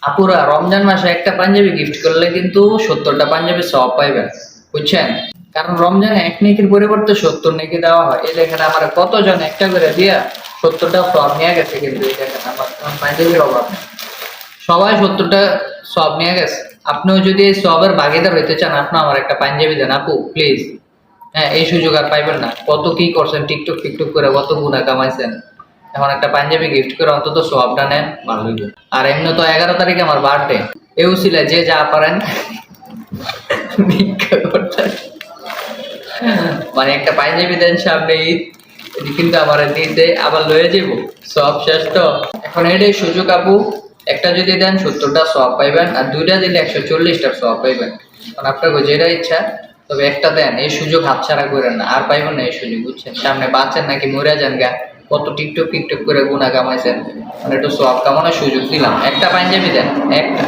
আপুরা রমজান মাসে একটা পাঞ্জাবি গিফট করলে কিন্তু 70টা পাঞ্জাবি সওয়াব পাইবেন, বুঝছেন? কারণ রমজানে এক নেকির পরিবর্তে 70 নেকি দেওয়া হয়। এই দেখেন আমার কতজন একটা করে দিয়া 70টা সওয়াব নিয়ে গেছে, কিন্তু এই দেখেন আমার কোনো পাঞ্জাবির অভাব নেই, সবাই 70টা সওয়াব নিয়ে গেছে। আপনিও যদি এই সওয়াবের ভাগিদার হইতে চান, আপনি আমার একটা পাঞ্জাবি দেন আপু প্লিজ। হ্যাঁ, এই সুযোগ আর পাইবেন না। কত কি করছেন, টিকটক টিকটক করে কত গুণা কামাইছেন, এখন একটা পাঞ্জাবি গিফট করে অন্তত সওয়াবটা নেন, ভালো হইব। আর এমনি তো 11 তারিখে আমার বার্থডে, এও ছিল যে যা পারেন ভিক্ষা করতে, মানে একটা পাঞ্জাবি দেন সামনে ঈদ, এটি কিন্তু আমার দিতে আবার লয়ে যাব, সব শেষ তো। এখন এটাই সুযোগ আপু, একটা যদি দেন 70টা সওয়াব পাইবেন, আর দুইটা দিলে 140টা সওয়াব পাইবেন। কারণ আপনাকে যেটা ইচ্ছা, তবে একটা দেন, এই সুযোগ হাতছাড়া করেন না, আর পাইবেন না এই সুযোগ, বুঝছেন? সামনে বাঁচেন নাকি মরে যান গা, কত টিকটক টিকটক করে গুণা কামাইছেন, মানে একটু সওয়াব কামানোর সুযোগ দিলাম, একটা পাঞ্জাবি দেন, একটা।